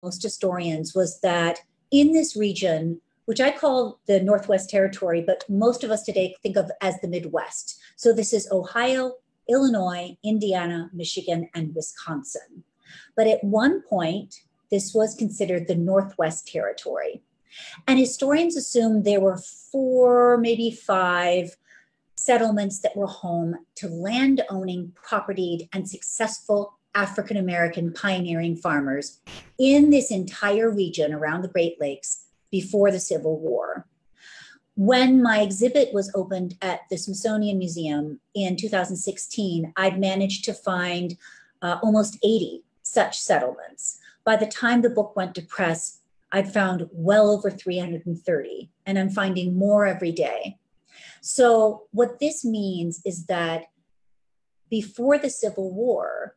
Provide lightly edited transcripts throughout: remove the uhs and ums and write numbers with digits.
most historians was that in this region, which I call the Northwest Territory, but most of us today think of as the Midwest. So this is Ohio, Illinois, Indiana, Michigan, and Wisconsin. But at one point, this was considered the Northwest Territory. And historians assume there were 4, maybe 5 settlements that were home to land-owning, propertied, and successful African-American pioneering farmers in this entire region around the Great Lakes before the Civil War. When my exhibit was opened at the Smithsonian Museum in 2016, I'd managed to find almost 80 such settlements. By the time the book went to press, I'd found well over 330, and I'm finding more every day. So what this means is that before the Civil War,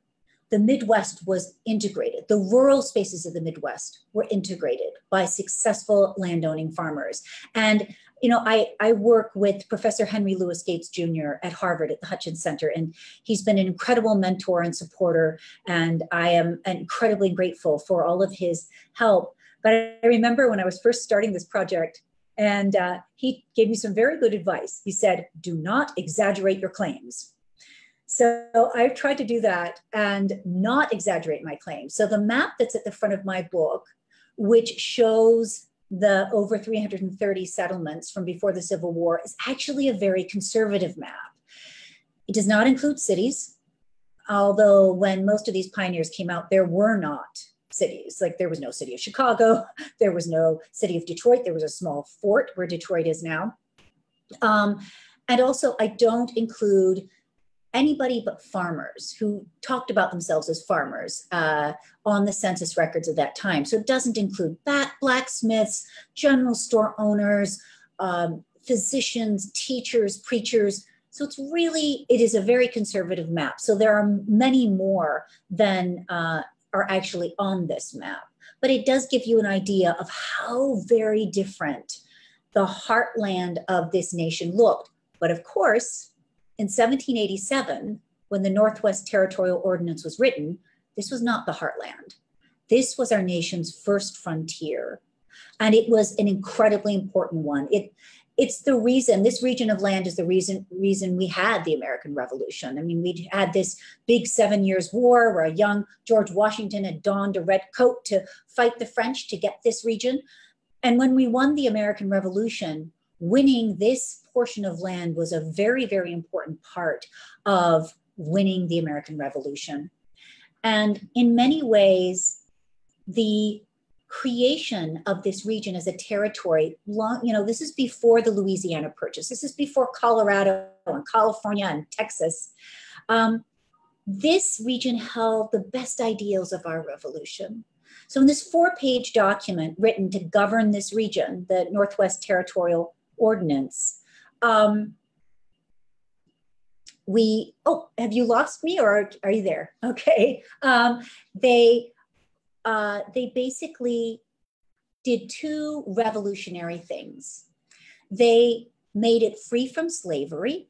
the Midwest was integrated. The rural spaces of the Midwest were integrated by successful landowning farmers. And I work with Professor Henry Louis Gates Jr. at Harvard at the Hutchins Center, and he's been an incredible mentor and supporter, and I am incredibly grateful for all of his help. But I remember when I was first starting this project, and he gave me some very good advice. He said, do not exaggerate your claims. So I've tried to do that and not exaggerate my claims. So the map that's at the front of my book, which shows the over 330 settlements from before the Civil War, is actually a very conservative map. It does not include cities, although when most of these pioneers came out, there were not cities. Like there was no city of Chicago, there was no city of Detroit, there was a small fort where Detroit is now. And also I don't include anybody but farmers who talked about themselves as farmers on the census records of that time. So it doesn't include blacksmiths, general store owners, physicians, teachers, preachers. So it is a very conservative map. So there are many more than are actually on this map. But it does give you an idea of how very different the heartland of this nation looked. But of course, in 1787, when the Northwest Territorial Ordinance was written, this was not the heartland. This was our nation's first frontier. And it was an incredibly important one. It's the reason, this region of land is the reason we had the American Revolution. I mean, we had this big 7 Years' War where a young George Washington had donned a red coat to fight the French to get this region. And when we won the American Revolution, winning this portion of land was a very, very important part of winning the American Revolution. And in many ways, the creation of this region as a territory, this is before the Louisiana Purchase. This is before Colorado and California and Texas. This region held the best ideals of our revolution. So in this 4-page document written to govern this region, the Northwest Territorial Ordinance, have you lost me or are you there? Okay. They basically did 2 revolutionary things. They made it free from slavery,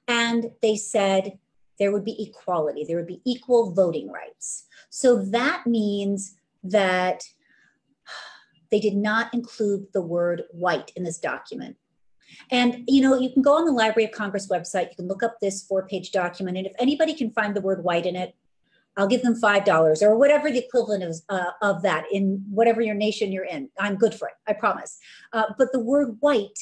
and they said there would be equality, there would be equal voting rights. So that means that they did not include the word white in this document. And you can go on the Library of Congress website, you can look up this 4-page document, and if anybody can find the word white in it, I'll give them $5 or whatever the equivalent is of that in whatever your nation you're in. I'm good for it, I promise. But the word white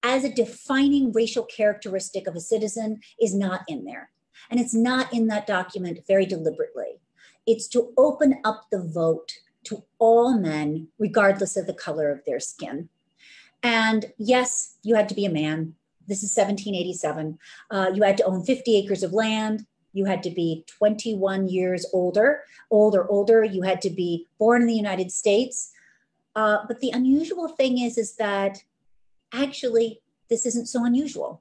as a defining racial characteristic of a citizen is not in there. And it's not in that document very deliberately. It's to open up the vote to all men, regardless of the color of their skin. And yes, you had to be a man. This is 1787. You had to own 50 acres of land. You had to be 21 years older. You had to be born in the United States. But the unusual thing is that actually this isn't so unusual.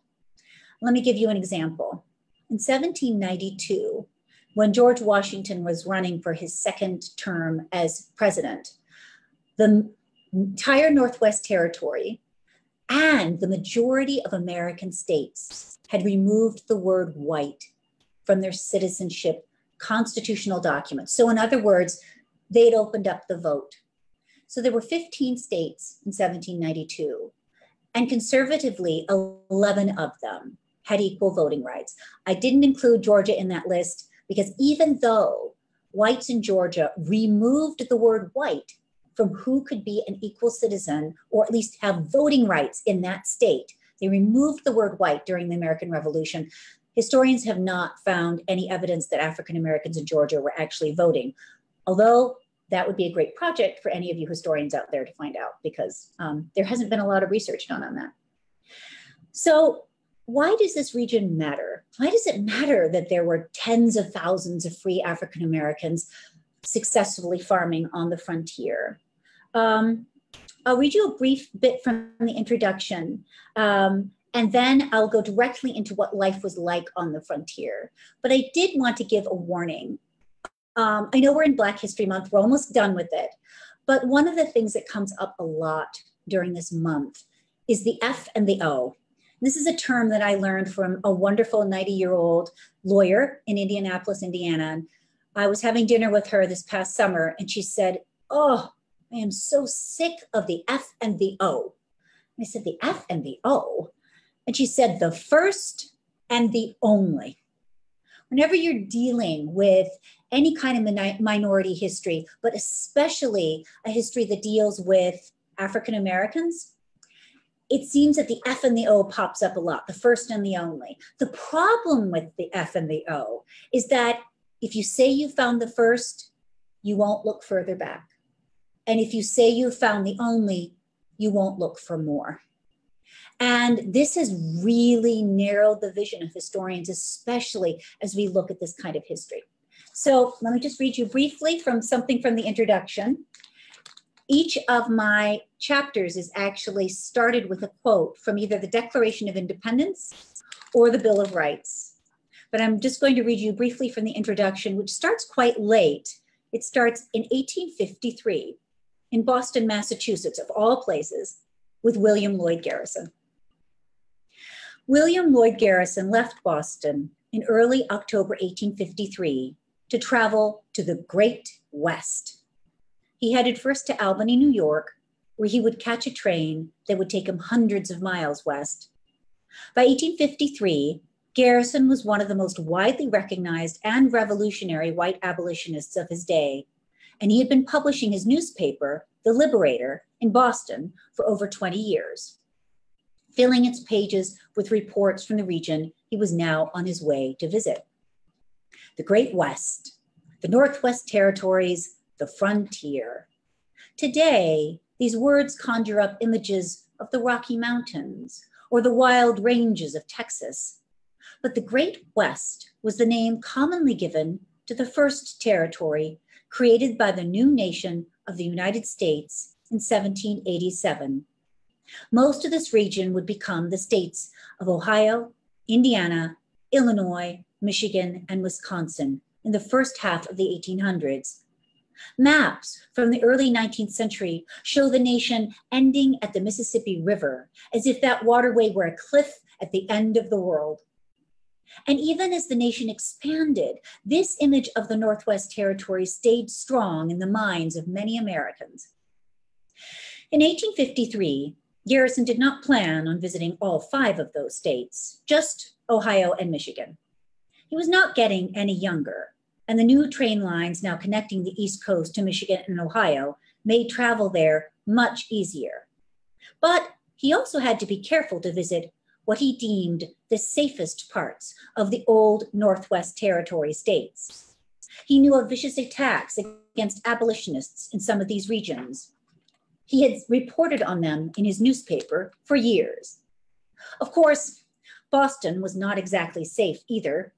Let me give you an example. In 1792, when George Washington was running for his 2nd term as president, the entire Northwest Territory and the majority of American states had removed the word white from their citizenship constitutional documents. So in other words, they'd opened up the vote. So there were 15 states in 1792, and conservatively, 11 of them had equal voting rights. I didn't include Georgia in that list because even though whites in Georgia removed the word white from who could be an equal citizen or at least have voting rights in that state, they removed the word white during the American Revolution. Historians have not found any evidence that African Americans in Georgia were actually voting, although that would be a great project for any of you historians out there to find out, because there hasn't been a lot of research done on that. So why does this region matter? Why does it matter that there were tens of thousands of free African Americans successfully farming on the frontier? I'll read you a brief bit from the introduction, and then I'll go directly into what life was like on the frontier. But I did want to give a warning. I know we're in Black History Month, we're almost done with it, but one of the things that comes up a lot during this month is the F and the O. This is a term that I learned from a wonderful 90-year-old lawyer in Indianapolis, Indiana. I was having dinner with her this past summer, and she said, "Oh, I am so sick of the F and the O." And I said, "The F and the O?" And she said, "The first and the only." Whenever you're dealing with any kind of minority history, but especially a history that deals with African Americans, it seems that the F and the O pops up a lot, the first and the only. The problem with the F and the O is that if you say you found the first, you won't look further back. And if you say you found the only, you won't look for more. And this has really narrowed the vision of historians, especially as we look at this kind of history. So let me just read you briefly from something from the introduction. Each of my chapters is actually started with a quote from either the Declaration of Independence or the Bill of Rights. But I'm just going to read you briefly from the introduction, which starts quite late. It starts in 1853 in Boston, Massachusetts, of all places, with William Lloyd Garrison. William Lloyd Garrison left Boston in early October 1853 to travel to the Great West. He headed first to Albany, New York, where he would catch a train that would take him hundreds of miles west. By 1853, Garrison was one of the most widely recognized and revolutionary white abolitionists of his day, and he had been publishing his newspaper, The Liberator, in Boston for over 20 years. Filling its pages with reports from the region he was now on his way to visit. The Great West, the Northwest Territories, the frontier. Today, these words conjure up images of the Rocky Mountains or the wild ranges of Texas. But the Great West was the name commonly given to the first territory created by the new nation of the United States in 1787. Most of this region would become the states of Ohio, Indiana, Illinois, Michigan, and Wisconsin in the first half of the 1800s. Maps from the early 19th century show the nation ending at the Mississippi River, as if that waterway were a cliff at the end of the world. And even as the nation expanded, this image of the Northwest Territory stayed strong in the minds of many Americans. In 1853, Garrison did not plan on visiting all 5 of those states, just Ohio and Michigan. He was not getting any younger, and the new train lines now connecting the East Coast to Michigan and Ohio made travel there much easier. But he also had to be careful to visit what he deemed the safest parts of the old Northwest Territory states. He knew of vicious attacks against abolitionists in some of these regions. He had reported on them in his newspaper for years. Of course, Boston was not exactly safe either.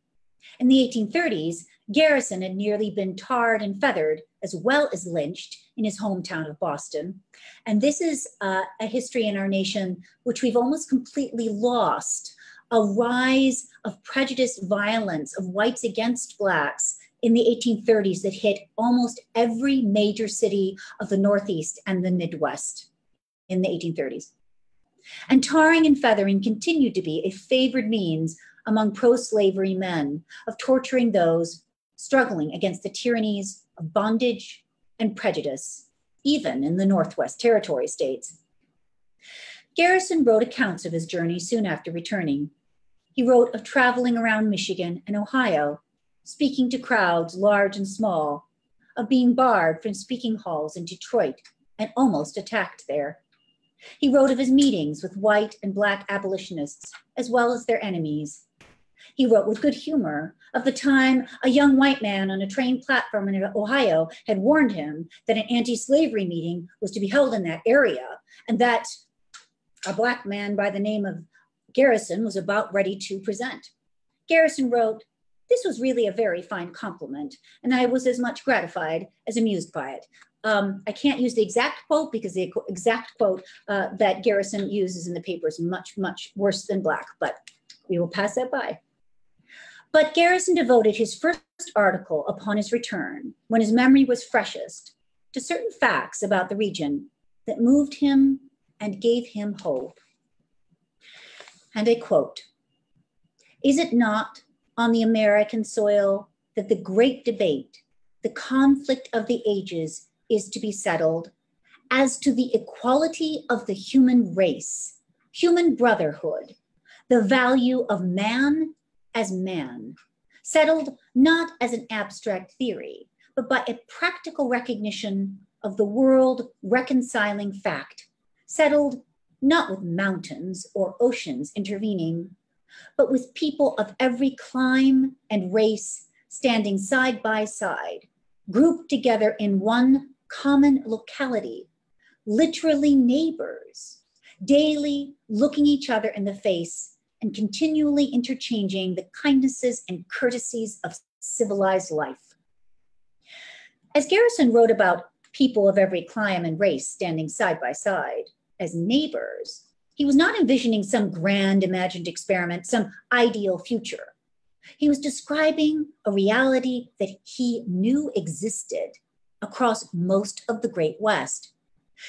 In the 1830s, Garrison had nearly been tarred and feathered as well as lynched in his hometown of Boston. And this is a history in our nation which we've almost completely lost, a rise of prejudiced violence of whites against Blacks in the 1830s that hit almost every major city of the Northeast and the Midwest in the 1830s. And tarring and feathering continued to be a favored means among pro-slavery men of torturing those struggling against the tyrannies of bondage, and prejudice, even in the Northwest Territory states. Garrison wrote accounts of his journey soon after returning. He wrote of traveling around Michigan and Ohio, speaking to crowds large and small, of being barred from speaking halls in Detroit and almost attacked there. He wrote of his meetings with white and Black abolitionists, as well as their enemies. He wrote with good humor of the time a young white man on a train platform in Ohio had warned him that an anti-slavery meeting was to be held in that area, and that a Black man by the name of Garrison was about ready to present. Garrison wrote, "This was really a very fine compliment, and I was as much gratified as amused by it." I can't use the exact quote because the exact quote that Garrison uses in the paper is much, much worse than Black, but we will pass that by. But Garrison devoted his first article upon his return, when his memory was freshest, to certain facts about the region that moved him and gave him hope. And I quote, "Is it not on the American soil that the great debate, the conflict of the ages, is to be settled as to the equality of the human race, human brotherhood, the value of man as man, settled not as an abstract theory, but by a practical recognition of the world reconciling fact, settled not with mountains or oceans intervening, but with people of every clime and race standing side by side, grouped together in one common locality, literally neighbors, daily looking each other in the face and continually interchanging the kindnesses and courtesies of civilized life." As Garrison wrote about people of every clime and race standing side by side as neighbors, he was not envisioning some grand imagined experiment, some ideal future. He was describing a reality that he knew existed across most of the Great West.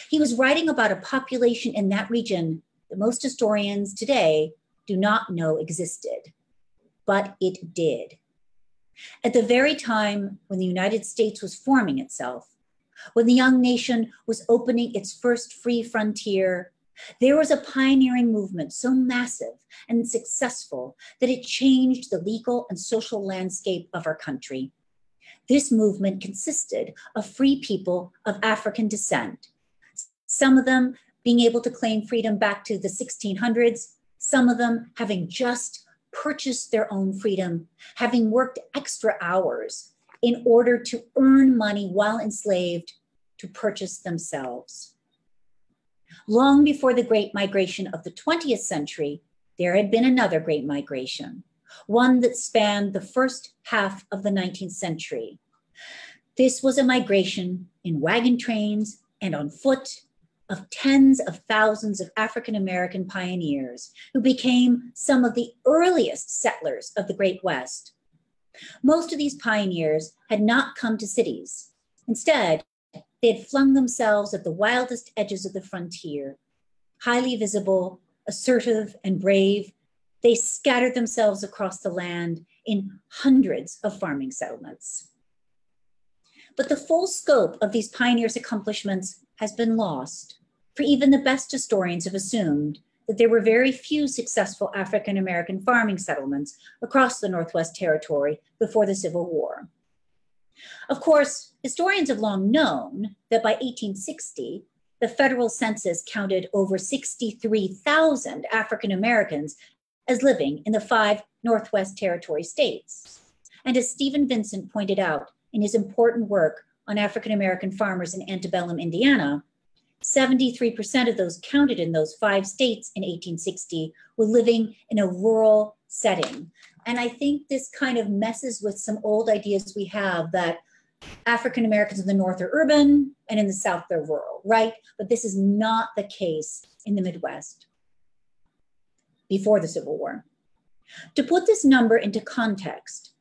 He was writing about a population in that region that most historians today do not know existed, but it did. At the very time when the United States was forming itself, when the young nation was opening its first free frontier, there was a pioneering movement so massive and successful that it changed the legal and social landscape of our country. This movement consisted of free people of African descent, some of them being able to claim freedom back to the 1600s, some of them having just purchased their own freedom, having worked extra hours in order to earn money while enslaved to purchase themselves. Long before the Great Migration of the 20th century, there had been another great migration, one that spanned the first half of the 19th century. This was a migration in wagon trains and on foot of tens of thousands of African-American pioneers who became some of the earliest settlers of the Great West. Most of these pioneers had not come to cities. Instead, they had flung themselves at the wildest edges of the frontier. Highly visible, assertive, and brave, they scattered themselves across the land in hundreds of farming settlements. But the full scope of these pioneers' accomplishments has been lost, for even the best historians have assumed that there were very few successful African-American farming settlements across the Northwest Territory before the Civil War. Of course, historians have long known that by 1860, the federal census counted over 63,000 African-Americans as living in the 5 Northwest Territory states. And as Stephen Vincent pointed out in his important work on African-American farmers in antebellum Indiana, 73% of those counted in those 5 states in 1860 were living in a rural setting. And I think this kind of messes with some old ideas we have that African Americans in the North are urban and in the South they're rural, right? But this is not the case in the Midwest before the Civil War. To put this number into context,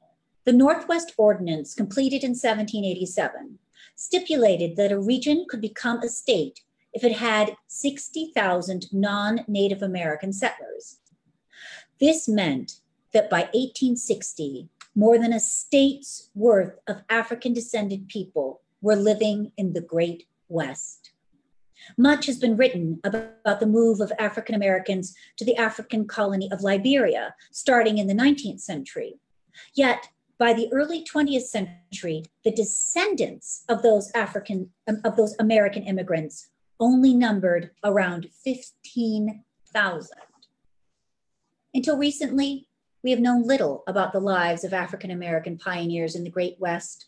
the Northwest Ordinance, completed in 1787, stipulated that a region could become a state if it had 60,000 non-Native American settlers. This meant that by 1860, more than a state's worth of African-descended people were living in the Great West. Much has been written about the move of African Americans to the African colony of Liberia, starting in the 19th century. Yet, by the early 20th century, the descendants of those American immigrants only numbered around 15,000. Until recently, we have known little about the lives of African American pioneers in the Great West.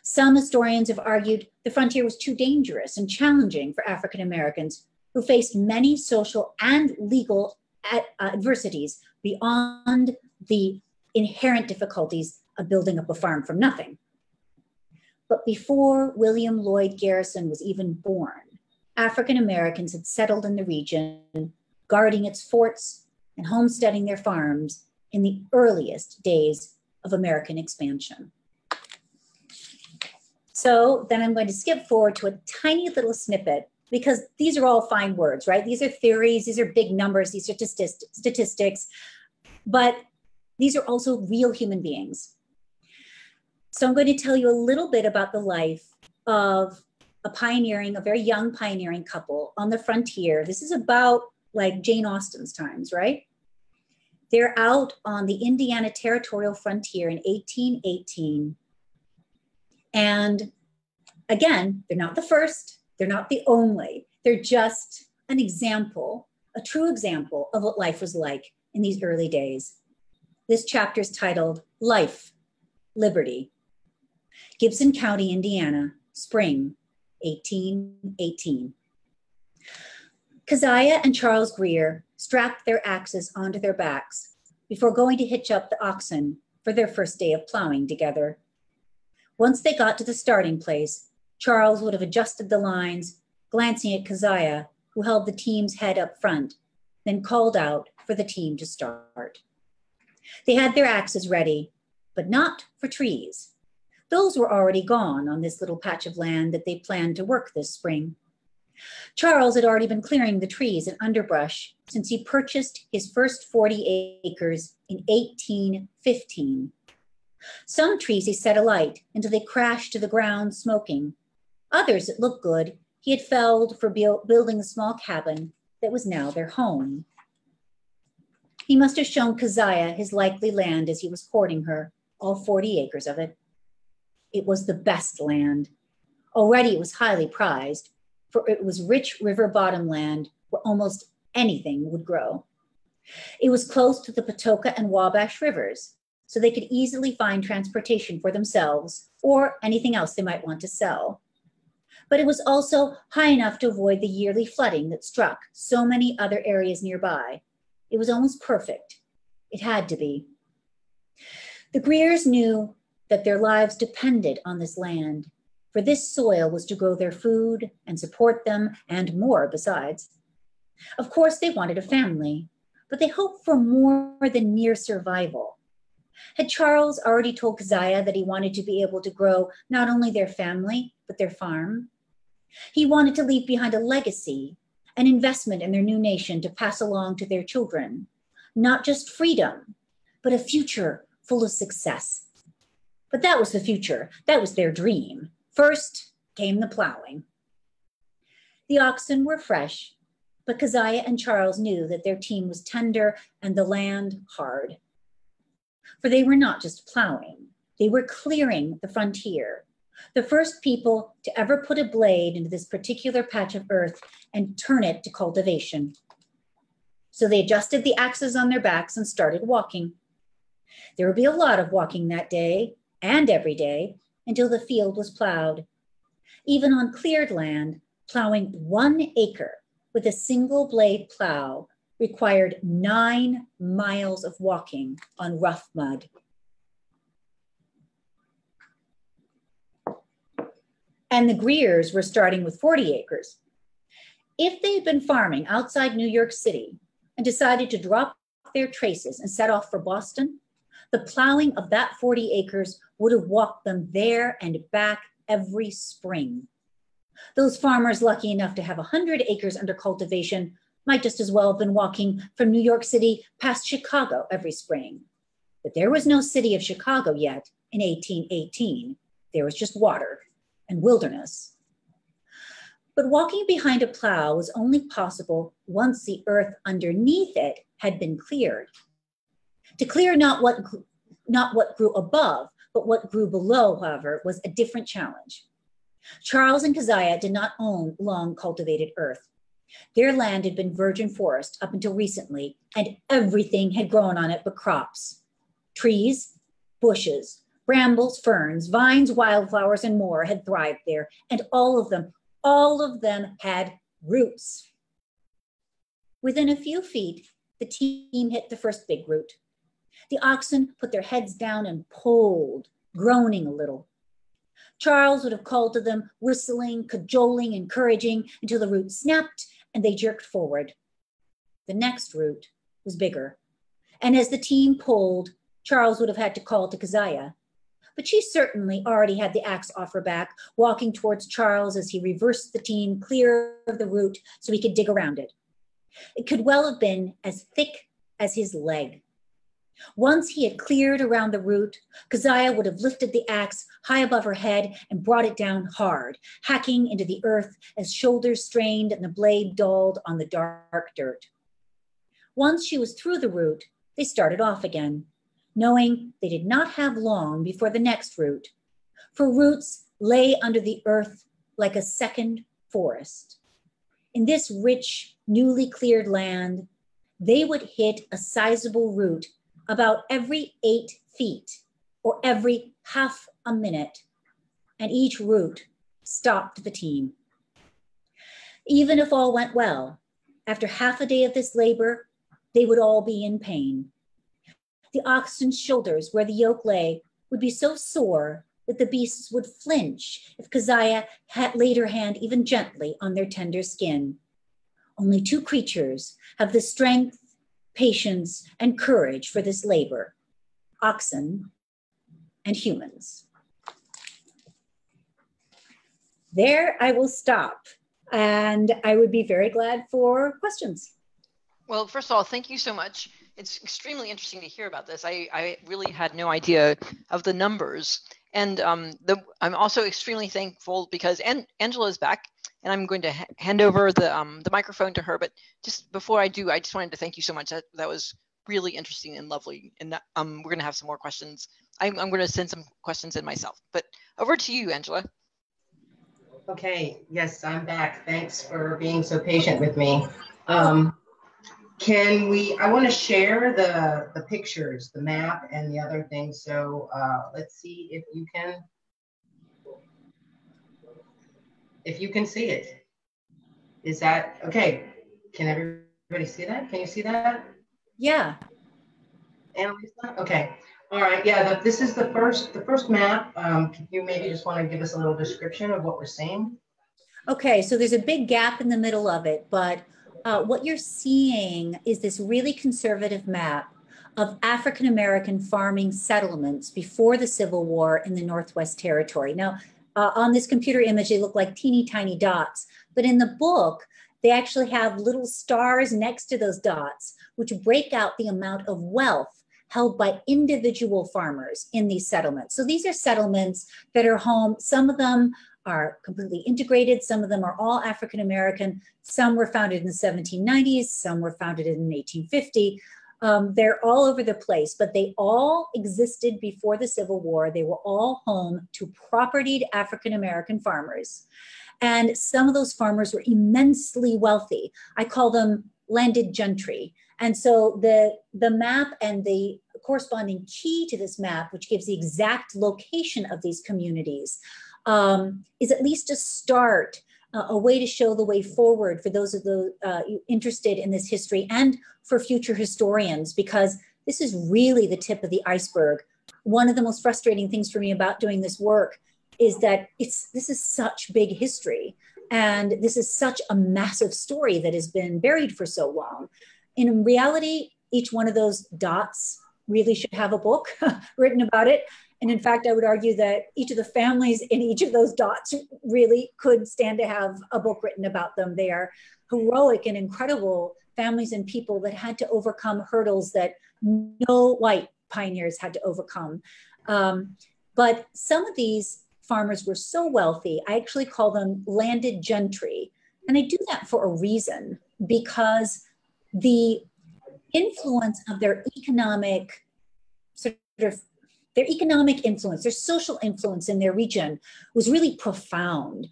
Some historians have argued the frontier was too dangerous and challenging for African Americans, who faced many social and legal adversities beyond the inherent difficulties of building up a farm from nothing. But before William Lloyd Garrison was even born, African Americans had settled in the region, guarding its forts and homesteading their farms in the earliest days of American expansion. So then I'm going to skip forward to a tiny little snippet, because these are all fine words, right? These are theories, these are big numbers, these are statistics, but these are also real human beings. So I'm going to tell you a little bit about the life of a very young pioneering couple on the frontier. This is about like Jane Austen's times, right? They're out on the Indiana Territorial frontier in 1818. And again, they're not the first, they're not the only, they're just an example, a true example of what life was like in these early days. This chapter is titled Life, Liberty. Gibson County, Indiana, spring, 1818. Keziah and Charles Greer strapped their axes onto their backs before going to hitch up the oxen for their first day of plowing together. Once they got to the starting place, Charles would have adjusted the lines, glancing at Keziah, who held the team's head up front, then called out for the team to start. They had their axes ready, but not for trees. Those were already gone on this little patch of land that they planned to work this spring. Charles had already been clearing the trees and underbrush since he purchased his first 40 acres in 1815. Some trees he set alight until they crashed to the ground smoking. Others that looked good he had felled for building a small cabin that was now their home. He must have shown Keziah his likely land as he was courting her, all 40 acres of it. It was the best land. Already it was highly prized, for it was rich river bottom land where almost anything would grow. It was close to the Patoka and Wabash rivers, so they could easily find transportation for themselves or anything else they might want to sell. But it was also high enough to avoid the yearly flooding that struck so many other areas nearby. It was almost perfect. It had to be. The Greers knew that their lives depended on this land, for this soil was to grow their food and support them and more besides. Of course, they wanted a family, but they hoped for more than mere survival. Had Charles already told Keziah that he wanted to be able to grow not only their family, but their farm? He wanted to leave behind a legacy, an investment in their new nation to pass along to their children, not just freedom, but a future full of success. But that was the future. That was their dream. First came the plowing. The oxen were fresh, but Keziah and Charles knew that their team was tender and the land hard. For they were not just plowing, they were clearing the frontier, the first people to ever put a blade into this particular patch of earth and turn it to cultivation. So they adjusted the axes on their backs and started walking. There would be a lot of walking that day and every day until the field was plowed. Even on cleared land, plowing 1 acre with a single blade plow required 9 miles of walking on rough mud. And the Greers were starting with 40 acres. If they had been farming outside New York City and decided to drop their traces and set off for Boston, the plowing of that 40 acres would have walked them there and back every spring. Those farmers lucky enough to have 100 acres under cultivation might just as well have been walking from New York City past Chicago every spring. But there was no city of Chicago yet in 1818. There was just water, and wilderness. But walking behind a plow was only possible once the earth underneath it had been cleared. To clear not what grew above, but what grew below, however, was a different challenge. Charles and Keziah did not own long cultivated earth. Their land had been virgin forest up until recently, and everything had grown on it but crops. Trees, bushes, brambles, ferns, vines, wildflowers, and more had thrived there, and all of them had roots. Within a few feet, the team hit the first big root. The oxen put their heads down and pulled, groaning a little. Charles would have called to them, whistling, cajoling, encouraging, until the root snapped and they jerked forward. The next root was bigger, and as the team pulled, Charles would have had to call to Keziah. But she certainly already had the axe off her back, walking towards Charles as he reversed the team clear of the root so he could dig around it. It could well have been as thick as his leg. Once he had cleared around the root, Keziah would have lifted the axe high above her head and brought it down hard, hacking into the earth as shoulders strained and the blade dulled on the dark dirt. Once she was through the root, they started off again, knowing they did not have long before the next root, for roots lay under the earth like a second forest. In this rich, newly cleared land, they would hit a sizable root about every 8 feet or every half a minute, and each root stopped the team. Even if all went well, after half a day of this labor, they would all be in pain. The oxen's shoulders where the yoke lay would be so sore that the beasts would flinch if Keziah had laid her hand even gently on their tender skin. Only 2 creatures have the strength, patience, and courage for this labor: oxen and humans. There I will stop, and I would be very glad for questions. Well, first of all, thank you so much. It's extremely interesting to hear about this. I really had no idea of the numbers. And I'm also extremely thankful because Angela is back, and I'm going to hand over the microphone to her. But just before I do, I just wanted to thank you so much. That was really interesting and lovely. And we're going to have some more questions. I'm going to send some questions in myself. But over to you, Angela. Okay. Yes, I'm back. Thanks for being so patient with me. I want to share the pictures, the map and the other things. So let's see if you can see it. Is that okay? Can everybody see that? Can you see that? Yeah. Anna-Lisa? Okay. All right. Yeah, this is the first map. Can you maybe just want to give us a little description of what we're seeing? Okay, so there's a big gap in the middle of it, but what you're seeing is this really conservative map of African-American farming settlements before the Civil War in the Northwest Territory. Now, on this computer image, they look like teeny tiny dots, but in the book, they actually have little stars next to those dots, which break out the amount of wealth held by individual farmers in these settlements. So these are settlements that are home. Some of them are completely integrated. Some of them are all African-American. Some were founded in the 1790s. Some were founded in 1850. They're all over the place, but they all existed before the Civil War. They were all home to propertied African-American farmers. And some of those farmers were immensely wealthy. I call them landed gentry. And so the map and the corresponding key to this map, which gives the exact location of these communities, is at least a start, a way to show the way forward for those of the interested in this history and for future historians, because this is really the tip of the iceberg. One of the most frustrating things for me about doing this work is that this is such big history, and this is such a massive story that has been buried for so long. In reality, each one of those dots really should have a book written about it. And in fact, I would argue that each of the families in each of those dots really could stand to have a book written about them. They are heroic and incredible families and people that had to overcome hurdles that no white pioneers had to overcome. But some of these farmers were so wealthy, I actually call them landed gentry. And I do that for a reason, because the influence of their economic their economic influence, their social influence in their region was really profound.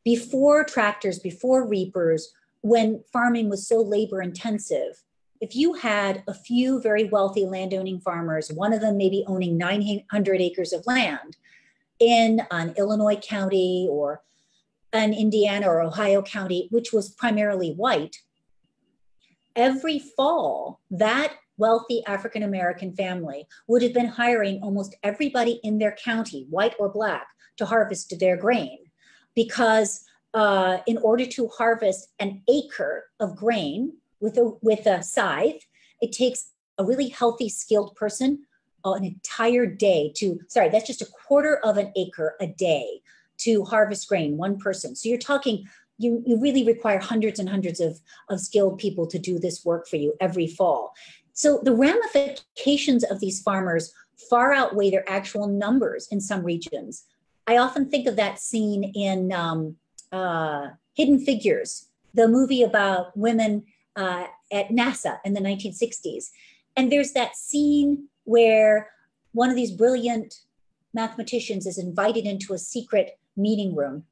Before tractors, before reapers, when farming was so labor intensive, if you had a few very wealthy landowning farmers, one of them maybe owning 900 acres of land in an Illinois county or an Indiana or Ohio county, which was primarily white, every fall, that wealthy African-American family would have been hiring almost everybody in their county, white or black, to harvest their grain. Because in order to harvest an acre of grain with a scythe, it takes a really healthy, skilled person an entire day that's just a quarter of an acre a day to harvest grain, one person. So you're talking, you really require hundreds and hundreds of skilled people to do this work for you every fall. So the ramifications of these farmers far outweigh their actual numbers in some regions. I often think of that scene in Hidden Figures, the movie about women at NASA in the 1960s. And there's that scene where one of these brilliant mathematicians is invited into a secret meeting room,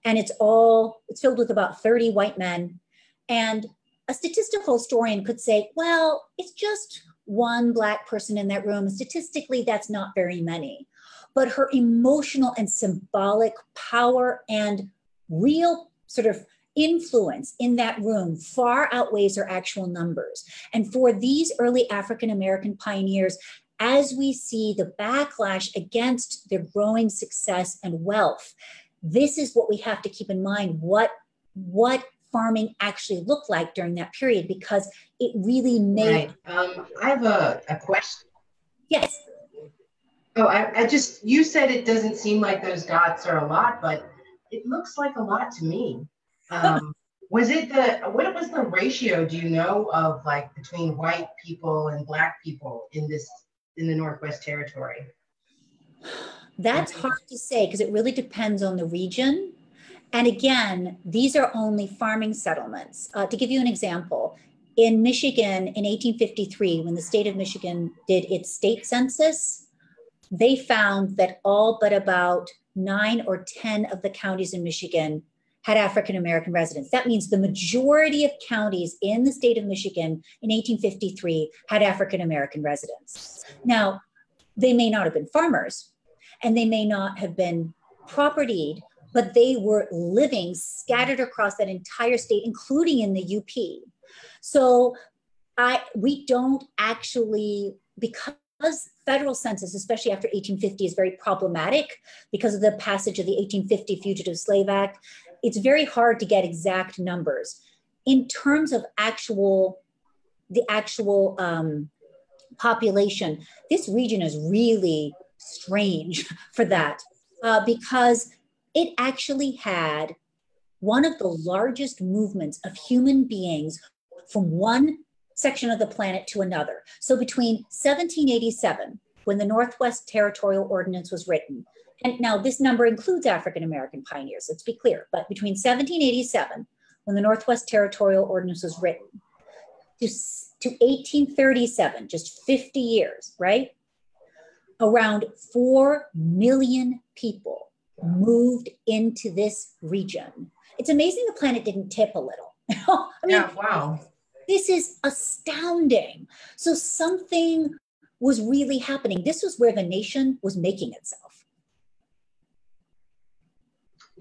and it's filled with about 30 white men. And a statistical historian could say, well, it's just one black person in that room. Statistically, that's not very many. But her emotional and symbolic power and real sort of influence in that room far outweighs her actual numbers. And for these early African-American pioneers, as we see the backlash against their growing success and wealth, this is what we have to keep in mind, what farming actually looked like during that period, because it really made... Right. I have a question. Yes. Oh, you said it doesn't seem like those dots are a lot, but it looks like a lot to me. What was the ratio, do you know, of like between white people and black people in the Northwest Territory? That's hard to say because it really depends on the region. And again, these are only farming settlements. To give you an example, in Michigan in 1853, when the state of Michigan did its state census, they found that all but about 9 or 10 of the counties in Michigan had African-American residents. That means the majority of counties in the state of Michigan in 1853 had African-American residents. Now, they may not have been farmers, and they may not have been propertied, but they were living scattered across that entire state, including in the UP. So we don't actually, because federal census, especially after 1850, is very problematic because of the passage of the 1850 Fugitive Slave Act, it's very hard to get exact numbers. In terms of the actual population, this region is really strange for that because it actually had one of the largest movements of human beings from one section of the planet to another. So between 1787, when the Northwest Territorial Ordinance was written, and now this number includes African-American pioneers, let's be clear, but between 1787, when the Northwest Territorial Ordinance was written, to 1837, just 50 years, right? Around 4 million people moved into this region. It's amazing the planet didn't tip a little. Yeah, wow. This is astounding. So something was really happening. This was where the nation was making itself.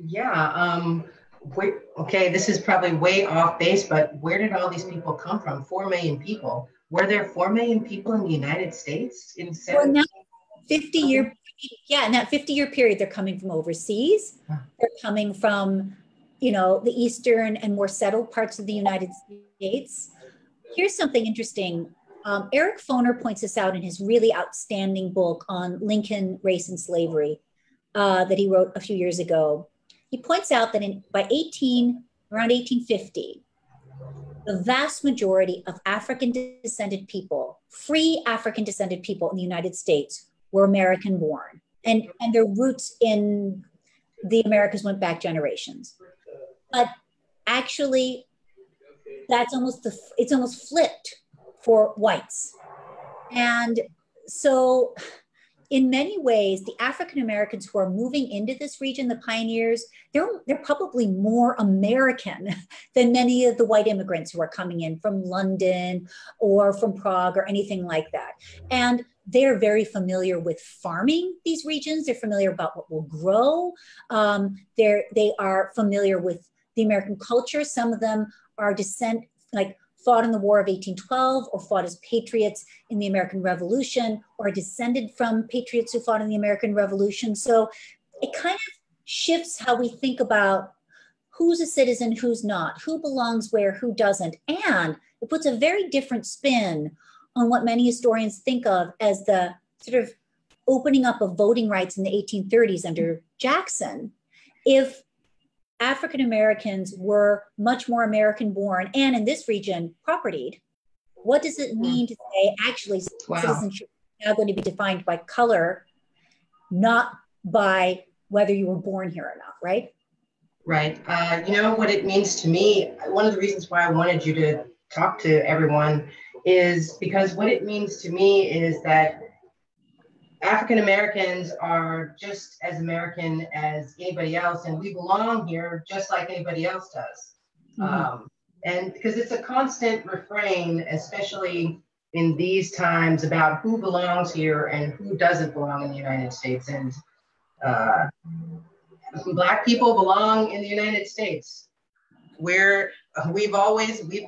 Yeah. Okay, this is probably way off base, but where did all these people come from? 4 million people. Were there 4 million people in the United States in 17? 50-year, yeah, in that 50-year period, they're coming from overseas. They're coming from, the eastern and more settled parts of the United States. Here's something interesting. Eric Foner points this out in his really outstanding book on Lincoln, Race, and Slavery that he wrote a few years ago. He points out that around 1850, the vast majority of African descended people, free African descended people in the United States, were American born, and their roots in the Americas went back generations. But actually, it's almost flipped for whites. And so in many ways, the African Americans who are moving into this region, the pioneers, they're probably more American than many of the white immigrants who are coming in from London or from Prague or anything like that. And they're very familiar with farming these regions. They're familiar about what will grow. They are familiar with the American culture. Some of them are fought in the War of 1812 or fought as patriots in the American Revolution or descended from patriots who fought in the American Revolution. So it kind of shifts how we think about who's a citizen, who's not, who belongs where, who doesn't. And it puts a very different spin on what many historians think of as the sort of opening up of voting rights in the 1830s under Jackson. If African Americans were much more American born and in this region propertied, what does it mean to say actually citizenship is now going to be defined by color, not by whether you were born here or not, right? Right. You know what it means to me? One of the reasons why I wanted you to talk to everyone is because what it means to me is that African Americans are just as American as anybody else, and we belong here just like anybody else does. Mm-hmm. And because it's a constant refrain, especially in these times, about who belongs here and who doesn't belong in the United States. And Black people belong in the United States. We've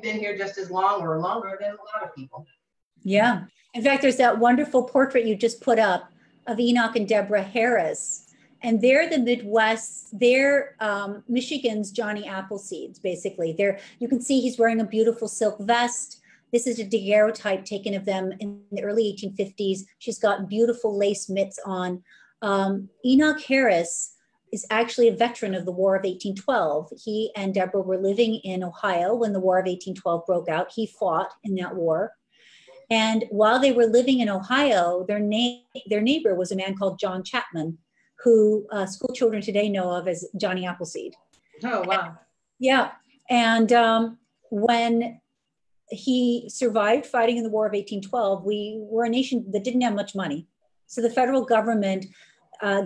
been here just as long or longer than a lot of people. Yeah. In fact, there's that wonderful portrait you just put up of Enoch and Deborah Harris. And they're the Midwest, they're Michigan's Johnny Appleseeds, basically. You can see he's wearing a beautiful silk vest. This is a daguerreotype taken of them in the early 1850s. She's got beautiful lace mitts on. Enoch Harris is actually a veteran of the War of 1812. He and Deborah were living in Ohio when the War of 1812 broke out. He fought in that war. And while they were living in Ohio, their neighbor was a man called John Chapman, who school children today know of as Johnny Appleseed. Oh, wow. And when he survived fighting in the War of 1812, we were a nation that didn't have much money. So the federal government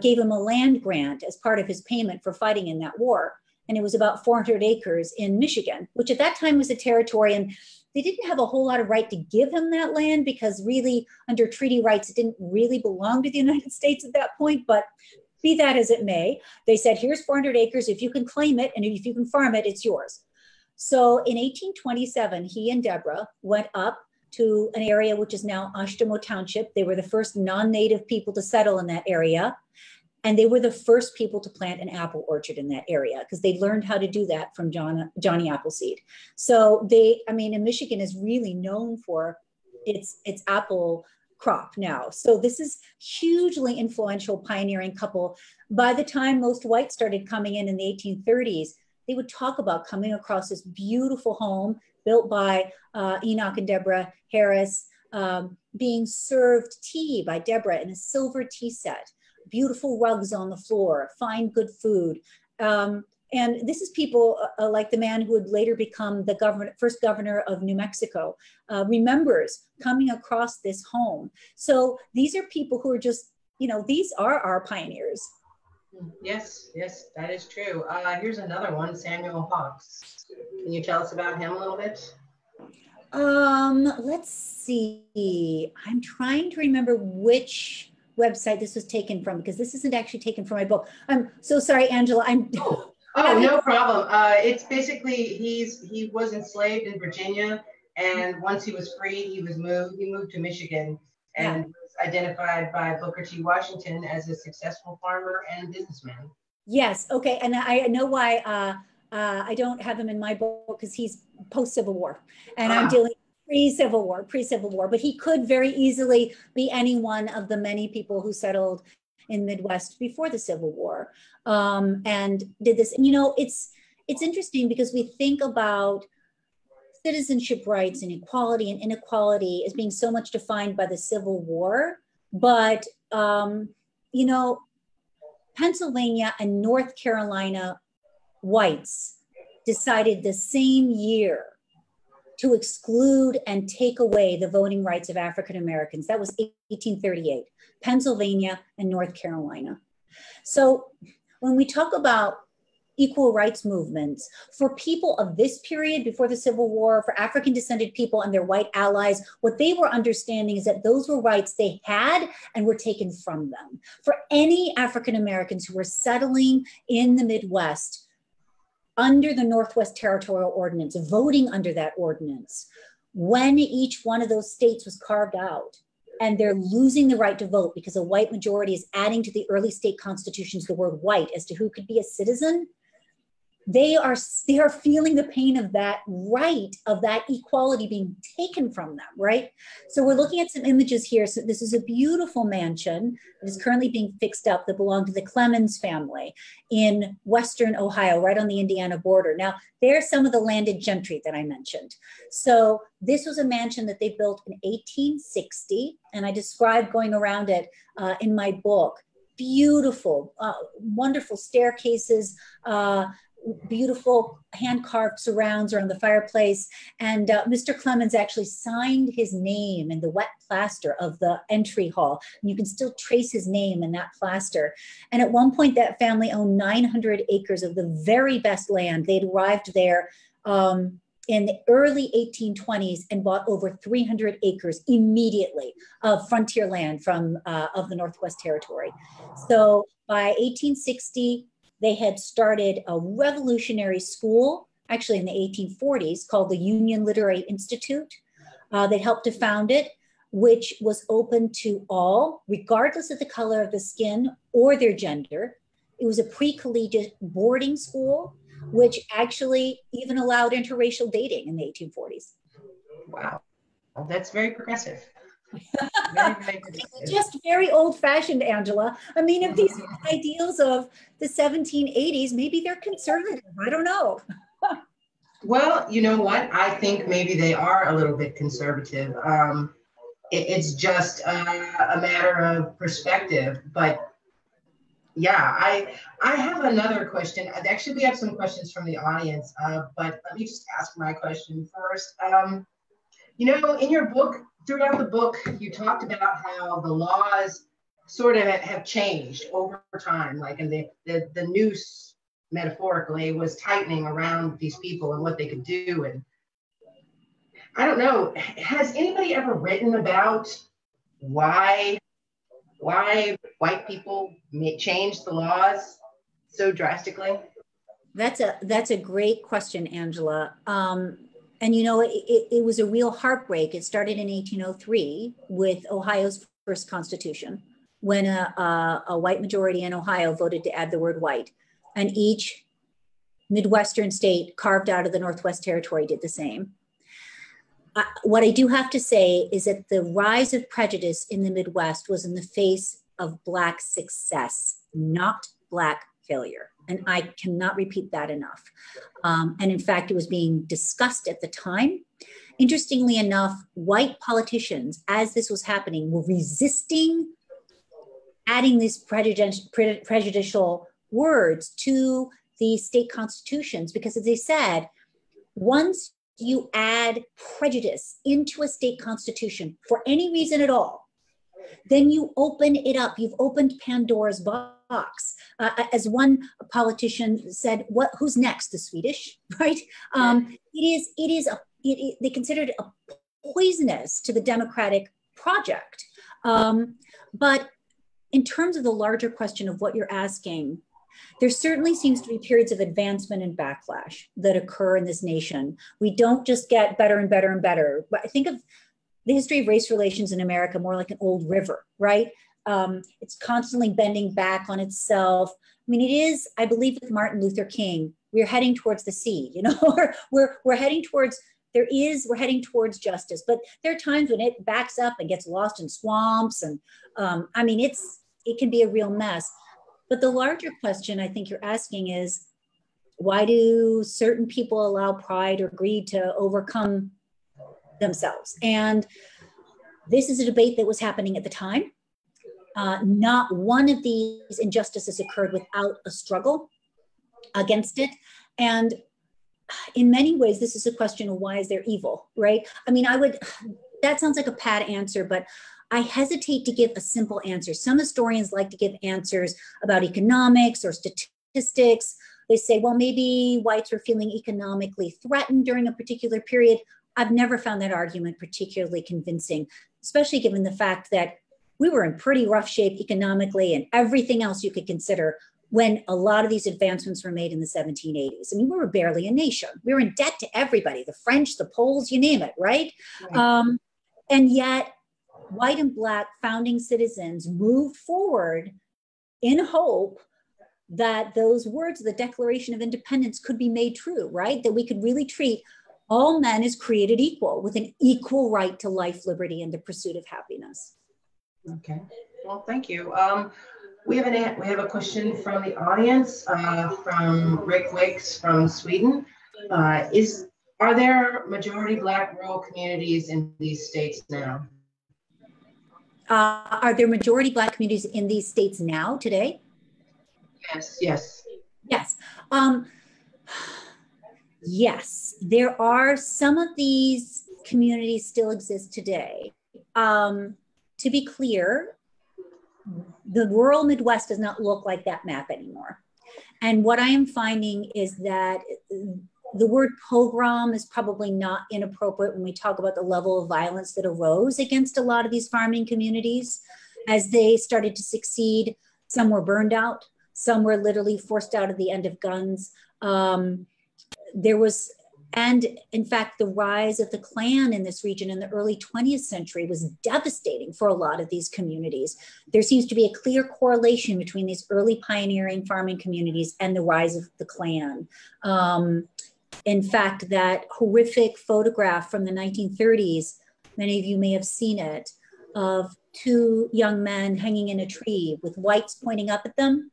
gave him a land grant as part of his payment for fighting in that war. And it was about 400 acres in Michigan, which at that time was a territory. And they didn't have a whole lot of right to give him that land because really under treaty rights, it didn't really belong to the United States at that point. But be that as it may, they said, here's 400 acres. If you can claim it and if you can farm it, it's yours. So in 1827, he and Deborah went up to an area which is now Oshtemo Township. They were the first non-native people to settle in that area. And they were the first people to plant an apple orchard in that area because they learned how to do that from Johnny Appleseed. So and Michigan is really known for its apple crop now. So this is hugely influential pioneering couple. By the time most whites started coming in the 1830s, they would talk about coming across this beautiful home built by Enoch and Deborah Harris, being served tea by Deborah in a silver tea set. Beautiful rugs on the floor, fine, good food. And this is people like the man who would later become the first governor of New Mexico, remembers coming across this home. So these are people who are just, these are our pioneers. Yes, that is true. Here's another one, Samuel Hawks. Can you tell us about him a little bit? Let's see. I'm trying to remember which website this was taken from because this isn't actually taken from my book. I'm so sorry, Angela. No problem. It's basically he was enslaved in Virginia, and once he was freed, he moved to Michigan and was identified by Booker T. Washington as a successful farmer and businessman. Yes. Okay. And I know why I don't have him in my book because he's post-Civil War, and I'm dealing pre-Civil War, but he could very easily be any one of the many people who settled in Midwest before the Civil War and did this. And, it's interesting because we think about citizenship rights and equality and inequality as being so much defined by the Civil War. But, Pennsylvania and North Carolina whites decided the same year to exclude and take away the voting rights of African Americans. That was 1838, Pennsylvania and North Carolina. So when we talk about equal rights movements, for people of this period before the Civil War, for African descended people and their white allies, what they were understanding is that those were rights they had and were taken from them. For any African Americans who were settling in the Midwest, under the Northwest Territorial Ordinance, voting under that ordinance, when each one of those states was carved out and they're losing the right to vote because a white majority is adding to the early state constitutions the word white as to who could be a citizen, they are feeling the pain of that right, of that equality being taken from them, right? So we're looking at some images here. So this is a beautiful mansion that is currently being fixed up that belonged to the Clemens family in Western Ohio, right on the Indiana border. Now, there's some of the landed gentry that I mentioned. So this was a mansion that they built in 1860, and I described going around it in my book. Beautiful, wonderful staircases, beautiful hand-carved surrounds around the fireplace. And Mr. Clemens actually signed his name in the wet plaster of the entry hall. And you can still trace his name in that plaster. And at one point, that family owned 900 acres of the very best land. They'd arrived there in the early 1820s and bought over 300 acres immediately of frontier land from of the Northwest Territory. So by 1860, they had started a revolutionary school, actually in the 1840s, called the Union Literary Institute. They helped to found it, which was open to all, regardless of the color of the skin or their gender. It was a pre-collegiate boarding school, which actually even allowed interracial dating in the 1840s. Wow, well, that's very progressive. Very, very progressive. Just very old-fashioned, Angela. I mean, if these are ideals of the 1780s, maybe they're conservative. I don't know. Well, you know what? I think maybe they are a little bit conservative. It's just a matter of perspective. But yeah, I have another question. Actually, we have some questions from the audience, but let me just ask my question first. You know, in your book, throughout the book, you talked about how the laws sort of have changed over time, like in the noose, metaphorically, was tightening around these people and what they could do. And I don't know, has anybody ever written about why white people change the laws so drastically? That's a great question, Angela. And you know, it was a real heartbreak. It started in 1803 with Ohio's first constitution, when a white majority in Ohio voted to add the word white. And each Midwestern state carved out of the Northwest Territory did the same. What I do have to say is that the rise of prejudice in the Midwest was in the face of Black success, not Black failure. And I cannot repeat that enough. And in fact, it was being discussed at the time. Interestingly enough, white politicians, as this was happening, were resisting adding these prejudicial words to the state constitutions, because as they said, once you add prejudice into a state constitution for any reason at all, then you open it up. You've opened Pandora's box. As one politician said, who's next? The Swedish, right? They considered it a poisonous to the democratic project. But in terms of the larger question of what you're asking, there certainly seems to be periods of advancement and backlash that occur in this nation. We don't just get better and better and better. But I think of the history of race relations in America more like an old river, right? It's constantly bending back on itself. I mean, it is, I believe with Martin Luther King, we're heading towards the sea, you know, we're heading towards, we're heading towards justice, but there are times when it backs up and gets lost in swamps. And I mean, it can be a real mess. But the larger question I think you're asking is, why do certain people allow pride or greed to overcome themselves? And this is a debate that was happening at the time. Not one of these injustices occurred without a struggle against it. And in many ways, this is a question of why is there evil, right? I mean, that sounds like a pat answer, but I hesitate to give a simple answer. Some historians like to give answers about economics or statistics. They say, well, maybe whites were feeling economically threatened during a particular period. I've never found that argument particularly convincing, especially given the fact that we were in pretty rough shape economically and everything else you could consider when a lot of these advancements were made in the 1780s. I mean, we were barely a nation. We were in debt to everybody, the French, the Poles, you name it, right? And yet, white and Black founding citizens moved forward in hope that those words of the Declaration of Independence could be made true, right? That we could really treat all men as created equal with an equal right to life, liberty, and the pursuit of happiness. Okay, well, thank you. We have a question from the audience from Rick Wicks from Sweden. Are there majority Black rural communities in these states now? Are there majority Black communities in these states now, today? Yes. Yes, there are some of these communities still exist today. To be clear, the rural Midwest does not look like that map anymore. And what I am finding is that the word pogrom is probably not inappropriate when we talk about the level of violence that arose against a lot of these farming communities as they started to succeed. Some were burned out, some were literally forced out at the end of guns. And in fact, the rise of the Klan in this region in the early 20th century was devastating for a lot of these communities. There seems to be a clear correlation between these early pioneering farming communities and the rise of the Klan. In fact, that horrific photograph from the 1930s, many of you may have seen it, of two young men hanging in a tree with whites pointing up at them.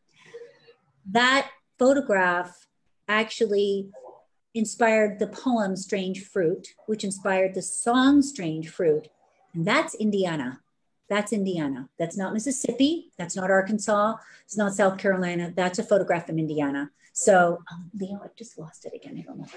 That photograph actually inspired the poem Strange Fruit, which inspired the song Strange Fruit. And that's Indiana. That's Indiana. That's not Mississippi. That's not Arkansas. It's not South Carolina. That's a photograph from Indiana. So, Leo, I've just lost it again. I don't know what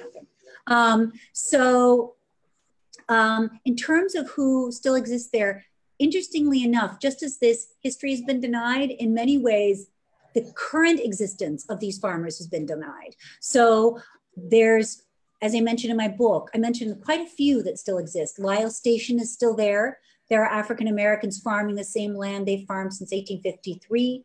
happened. In terms of who still exists there, interestingly enough, just as this history has been denied, in many ways, the current existence of these farmers has been denied. So there's, as I mentioned in my book, I mentioned quite a few that still exist. Lyle Station is still there. There are African Americans farming the same land they've farmed since 1853.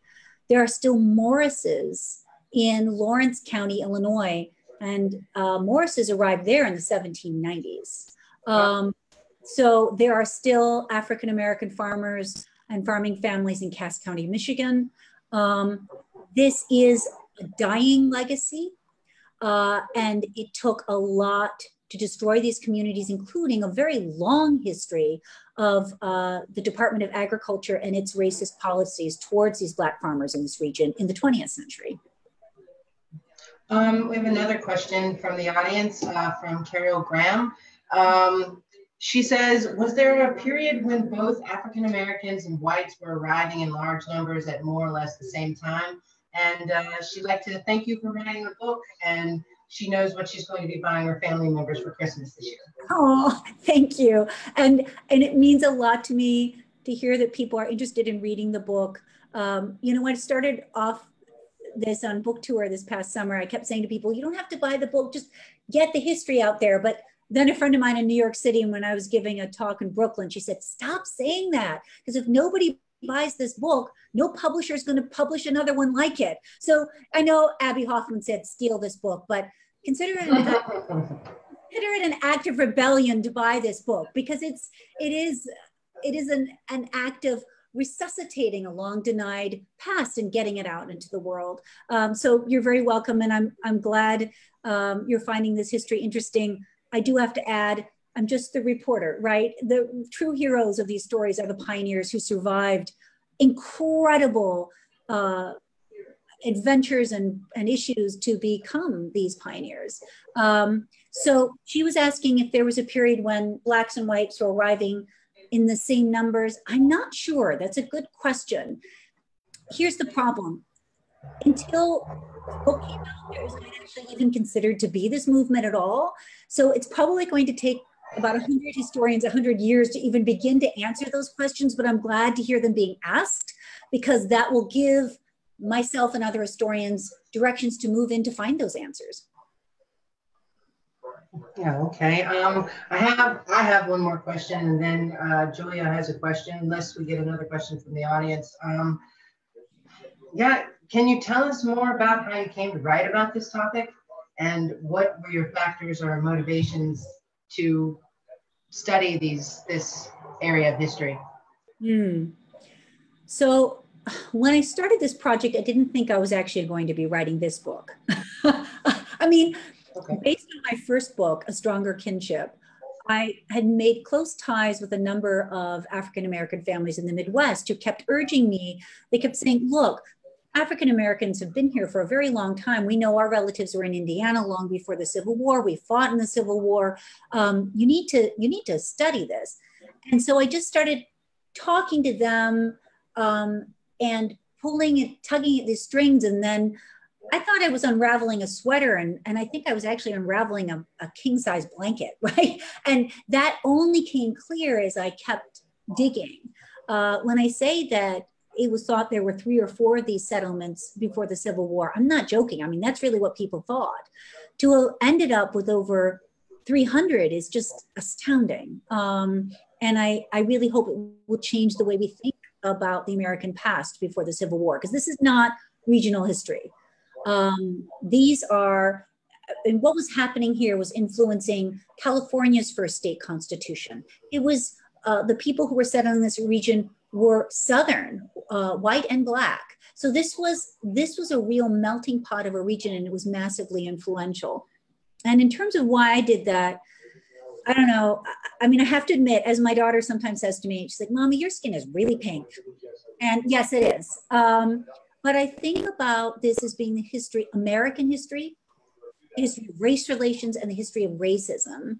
There are still Morrises in Lawrence County, Illinois, and Morrises arrived there in the 1790s. So there are still African American farmers and farming families in Cass County, Michigan. This is a dying legacy. And it took a lot to destroy these communities, including a very long history of the Department of Agriculture and its racist policies towards these Black farmers in this region in the 20th century. We have another question from the audience from Carol Graham. She says, was there a period when both African Americans and whites were arriving in large numbers at more or less the same time? And she'd like to thank you for writing the book, and she knows what she's going to be buying her family members for Christmas this year. Oh, thank you. And it means a lot to me to hear that people are interested in reading the book. You know, when I started off this on book tour this past summer, I kept saying to people, you don't have to buy the book, just get the history out there. But then a friend of mine in New York City, when I was giving a talk in Brooklyn, she said, stop saying that, because if nobody buys this book, no publisher is going to publish another one like it. So I know Abby Hoffman said, steal this book, but consider it an act of rebellion to buy this book, because it is an act of resuscitating a long denied past and getting it out into the world. So you're very welcome. And I'm glad you're finding this history interesting. I do have to add, I'm just the reporter, right? The true heroes of these stories are the pioneers who survived incredible adventures and issues to become these pioneers. So she was asking if there was a period when Blacks and whites were arriving in the same numbers? I'm not sure. That's a good question. Here's the problem. Until book came out, it was not actually even considered to be this movement at all. So it's probably going to take about 100 historians, 100 years to even begin to answer those questions, but I'm glad to hear them being asked, because that will give myself and other historians directions to move in to find those answers. Yeah, okay. I have one more question, and then Julia has a question, unless we get another question from the audience. Yeah, can you tell us more about how you came to write about this topic, and what were your factors or motivations to study this area of history? So when I started this project, I didn't think I was actually going to be writing this book. I mean, based on my first book, A Stronger Kinship, I had made close ties with a number of African-American families in the Midwest who kept urging me. They kept saying, look, African-Americans have been here for a very long time. We know our relatives were in Indiana long before the Civil War. We fought in the Civil War. You need to study this. And so I just started talking to them and tugging at the strings. And then I thought I was unraveling a sweater, and I think I was actually unraveling a king-size blanket, right? And that only came clear as I kept digging. When I say that it was thought there were 3 or 4 of these settlements before the Civil War, I'm not joking. I mean, that's really what people thought. To have ended up with over 300 is just astounding. And I really hope it will change the way we think about the American past before the Civil War, because this is not regional history. These are, and what was happening here was influencing California's first state constitution. It was the people who were settled in this region were Southern, white and Black. So this was a real melting pot of a region, and it was massively influential. And in terms of why I did that, I don't know. I mean, I have to admit, as my daughter sometimes says to me, she's like, Mommy, your skin is really pink. And yes, it is. But I think about this as being the history, American history, the history of race relations, and the history of racism.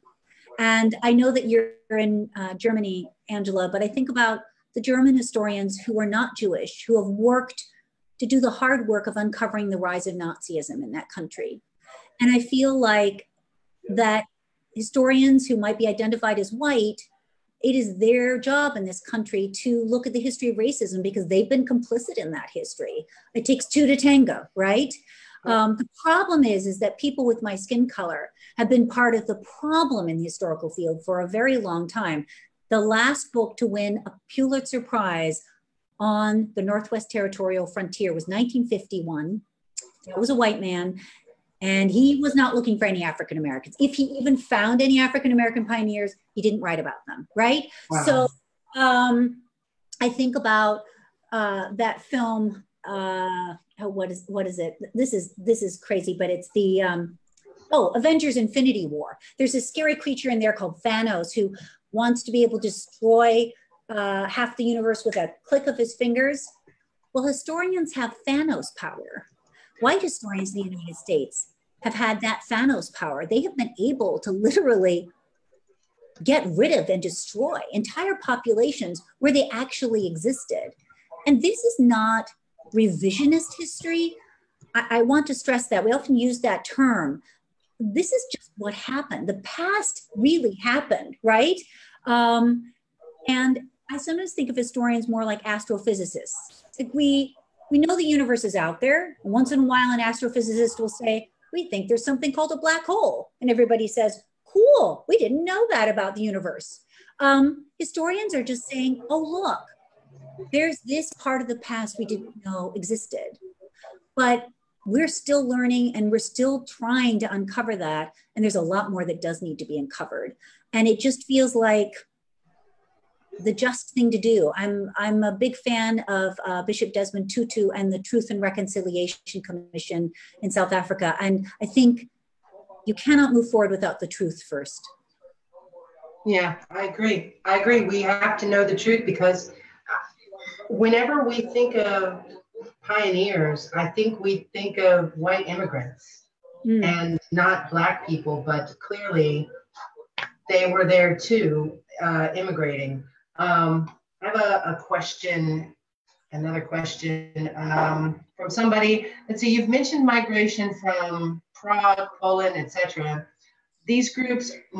And I know that you're in Germany, Angela, but I think about the German historians who are not Jewish, who have worked to do the hard work of uncovering the rise of Nazism in that country. And I feel like that historians who might be identified as white, it is their job in this country to look at the history of racism, because they've been complicit in that history. It takes 2 to tango, right? The problem is that people with my skin color have been part of the problem in the historical field for a very long time. The last book to win a Pulitzer Prize on the Northwest Territorial frontier was 1951. That was a white man. And he was not looking for any African Americans. If he even found any African American pioneers, he didn't write about them, right? Wow. So I think about that film. What is it? This is crazy, but it's the Avengers: Infinity War. There's a scary creature in there called Thanos who wants to be able to destroy half the universe with a click of his fingers. Well, historians have Thanos power. White historians in the United States have had that Thanos power. They have been able to literally get rid of and destroy entire populations where they actually existed. And this is not revisionist history. I want to stress that. We often use that term. This is just what happened. The past really happened, right? And I sometimes think of historians more like astrophysicists. Like we know the universe is out there. Once in a while, an astrophysicist will say, we think there's something called a black hole. And everybody says, cool, we didn't know that about the universe. Historians are just saying, oh, look, there's this part of the past we didn't know existed. But we're still learning and we're still trying to uncover that. And there's a lot more that does need to be uncovered. And it just feels like the just thing to do. I'm a big fan of Bishop Desmond Tutu and the Truth and Reconciliation Commission in South Africa. And I think you cannot move forward without the truth first. Yeah, I agree. We have to know the truth, because whenever we think of pioneers, I think we think of white immigrants and not Black people, but clearly they were there too, immigrating. I have a question, another question from somebody. Let's see, you've mentioned migration from Prague, Poland, etc. These groups of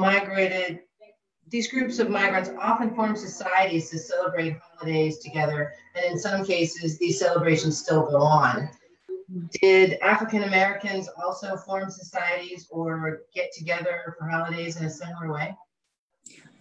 migrants often form societies to celebrate holidays together, and in some cases, these celebrations still go on. Did African Americans also form societies or get together for holidays in a similar way?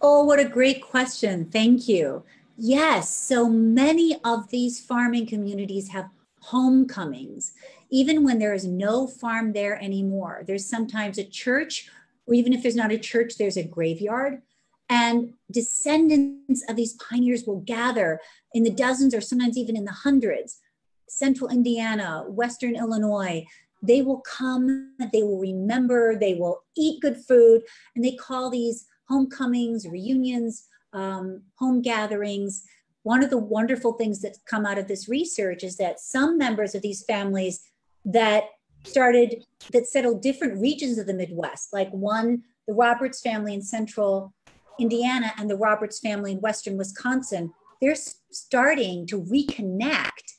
Oh, what a great question. Thank you. Yes, so many of these farming communities have homecomings, even when there is no farm there anymore. There's sometimes a church, or even if there's not a church, there's a graveyard. And descendants of these pioneers will gather in the dozens or sometimes even in the hundreds. Central Indiana, Western Illinois, they will come, they will remember, they will eat good food, and they call these homecomings, reunions, home gatherings. One of the wonderful things that's come out of this research is that some members of these families that settled different regions of the Midwest, like the Roberts family in Central Indiana and the Roberts family in Western Wisconsin, they're starting to reconnect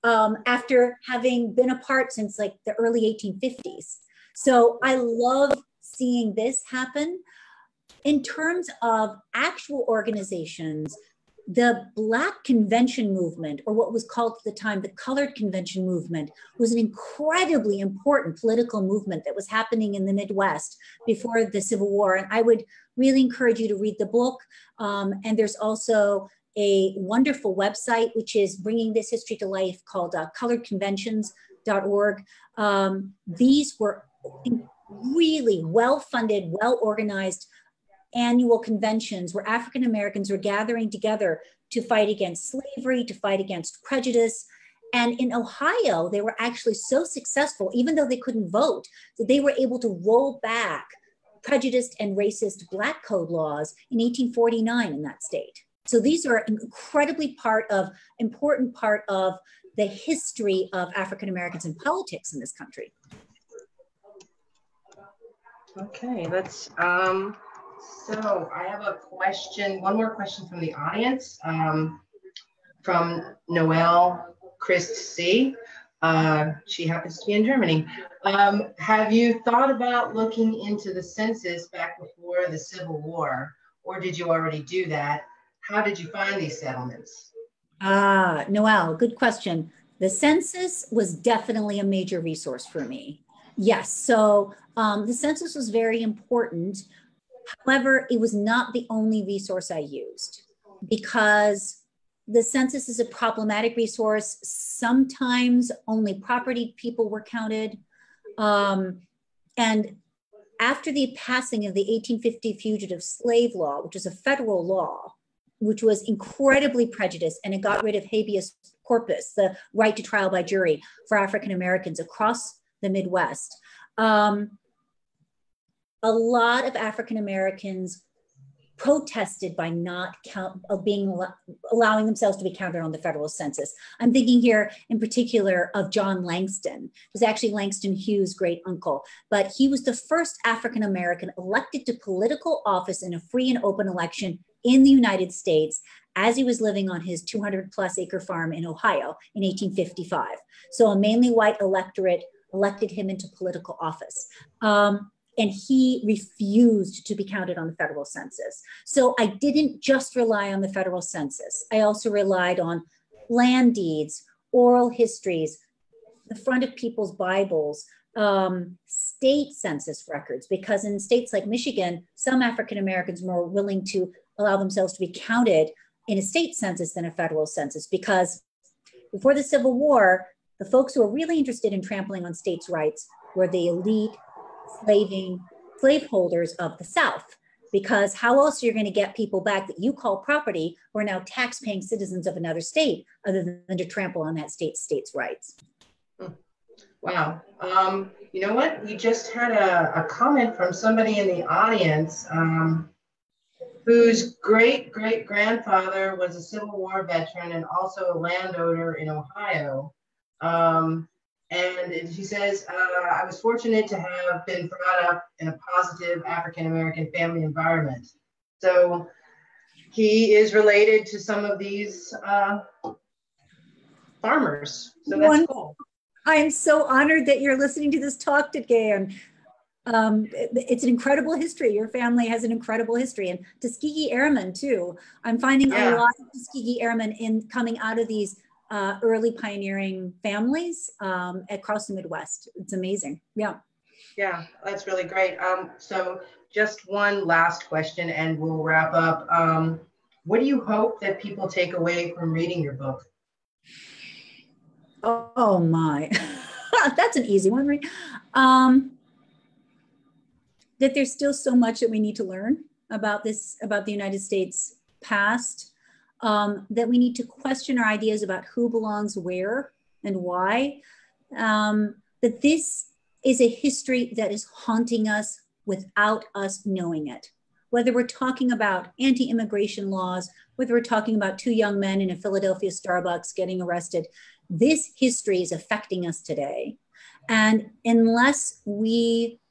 after having been apart since like the early 1850s. So I love seeing this happen. In terms of actual organizations, the Black Convention movement, or what was called at the time the Colored Convention movement, was an incredibly important political movement that was happening in the Midwest before the Civil War. And I would really encourage you to read the book. And there's also a wonderful website, which is bringing this history to life, called coloredconventions.org. These were really well-funded, well-organized annual conventions where African Americans were gathering together to fight against slavery, to fight against prejudice. And in Ohio, they were actually so successful, even though they couldn't vote, that they were able to roll back prejudiced and racist Black Code laws in 1849 in that state. So these are an incredibly important part of the history of African Americans in politics in this country. Okay, let's, so I have a question, one more question from the audience, from Noelle Christ C. She happens to be in Germany. Have you thought about looking into the census back before the Civil War, or did you already do that? How did you find these settlements? Noelle, good question. The census was definitely a major resource for me. Yes, so the census was very important. However, it was not the only resource I used, because the census is a problematic resource. Sometimes only property people were counted. And after the passing of the 1850 Fugitive Slave Law, which is a federal law, which was incredibly prejudiced, and it got rid of habeas corpus, the right to trial by jury for African Americans across the Midwest. A lot of African Americans protested by not allowing themselves to be counted on the federal census. I'm thinking here in particular of John Langston. It was actually Langston Hughes' great uncle, but he was the first African American elected to political office in a free and open election in the United States as he was living on his 200+ acre farm in Ohio in 1855. So a mainly white electorate elected him into political office. And he refused to be counted on the federal census. So I didn't just rely on the federal census. I also relied on land deeds, oral histories, the front of people's Bibles, state census records, because in states like Michigan, some African Americans were more willing to allow themselves to be counted in a state census than a federal census, because before the Civil War, the folks who were really interested in trampling on states' rights were the elite slaveholders of the South, because how else are you going to get people back that you call property who are now tax-paying citizens of another state other than to trample on that state's rights? Wow. You know what? We just had a comment from somebody in the audience whose great-great-grandfather was a Civil War veteran and also a landowner in Ohio. And she says, I was fortunate to have been brought up in a positive African-American family environment. So he is related to some of these farmers. So that's cool. I am so honored that you're listening to this talk today. And it's an incredible history. Your family has an incredible history. And Tuskegee Airmen too. I'm finding a lot of Tuskegee Airmen coming out of these early pioneering families across the Midwest. It's amazing. Yeah. Yeah, that's really great. So just one last question and we'll wrap up. What do you hope that people take away from reading your book? Oh my, that's an easy one, right? That there's still so much that we need to learn about the United States past, that we need to question our ideas about who belongs where and why, that this is a history that is haunting us without us knowing it. Whether we're talking about anti-immigration laws, whether we're talking about two young men in a Philadelphia Starbucks getting arrested, this history is affecting us today. And unless we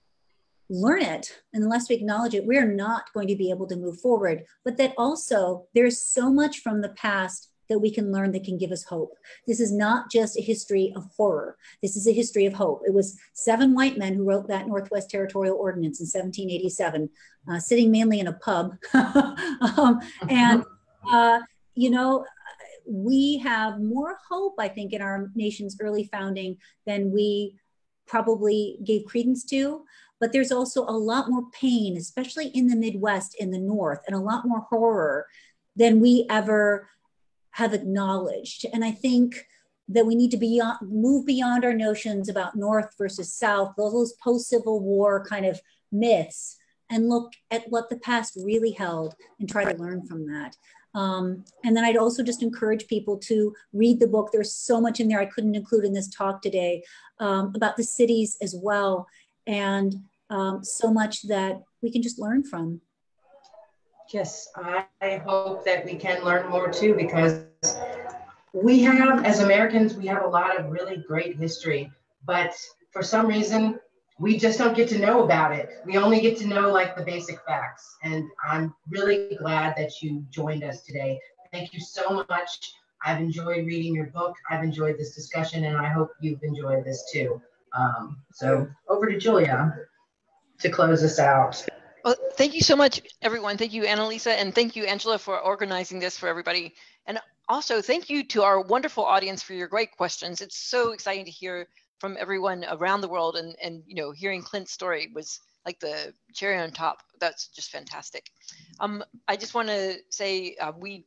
learn it, unless we acknowledge it, we're not going to be able to move forward. But that also, there's so much from the past that we can learn that can give us hope. This is not just a history of horror. This is a history of hope. It was 7 white men who wrote that Northwest Territorial Ordinance in 1787, sitting mainly in a pub. You know, we have more hope, I think, in our nation's early founding than we probably gave credence to. But there's also a lot more pain, especially in the Midwest, in the North, and a lot more horror than we ever have acknowledged. And I think that we need to move beyond our notions about North versus South, those post-Civil War kind of myths, and look at what the past really held and try to learn from that. And then I'd also just encourage people to read the book. There's so much in there I couldn't include in this talk today, about the cities as well, and so much that we can just learn from. Yes, I hope that we can learn more too, because we have, as Americans, we have a lot of really great history, but for some reason, we just don't get to know about it. We only get to know like the basic facts. And I'm really glad that you joined us today. Thank you so much. I've enjoyed reading your book. I've enjoyed this discussion, and I hope you've enjoyed this too. So over to Julia to close us out. Well, thank you so much, everyone. Thank you, Anna-Lisa, and thank you, Angela, for organizing this for everybody. And also, thank you to our wonderful audience for your great questions. It's so exciting to hear from everyone around the world, and you know, hearing Clint's story was like the cherry on top. That's just fantastic. I just want to say we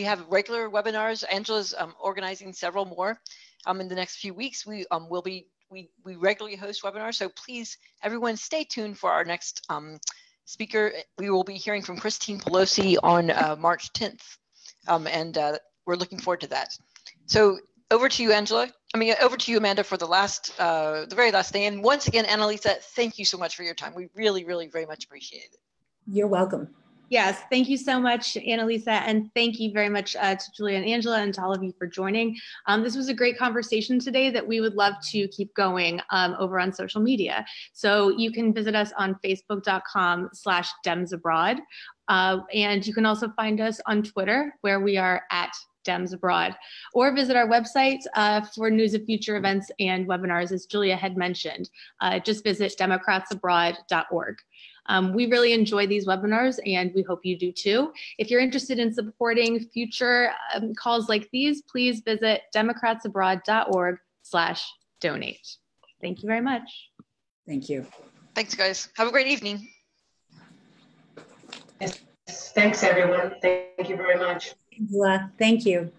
have regular webinars. Angela's organizing several more in the next few weeks. We regularly host webinars, so please, everyone, stay tuned for our next speaker. We will be hearing from Christine Pelosi on March 10th, and we're looking forward to that. So over to you, Angela. Over to you, Amanda, for the very last thing. And once again, Anna-Lisa, thank you so much for your time. We really, really very much appreciate it. You're welcome. Yes, thank you so much, Anna-Lisa, and thank you very much to Julia and Angela and to all of you for joining. This was a great conversation today that we would love to keep going over on social media. So you can visit us on facebook.com/DemsAbroad, and you can also find us on Twitter, where we are at Dems Abroad, or visit our website for news of future events and webinars, as Julia had mentioned. Just visit democratsabroad.org. We really enjoy these webinars, and we hope you do too. If you're interested in supporting future calls like these, please visit democratsabroad.org/donate. Thank you very much. Thank you. Thanks, guys. Have a great evening. Yes. Thanks, everyone. Thank you very much. Angela, thank you.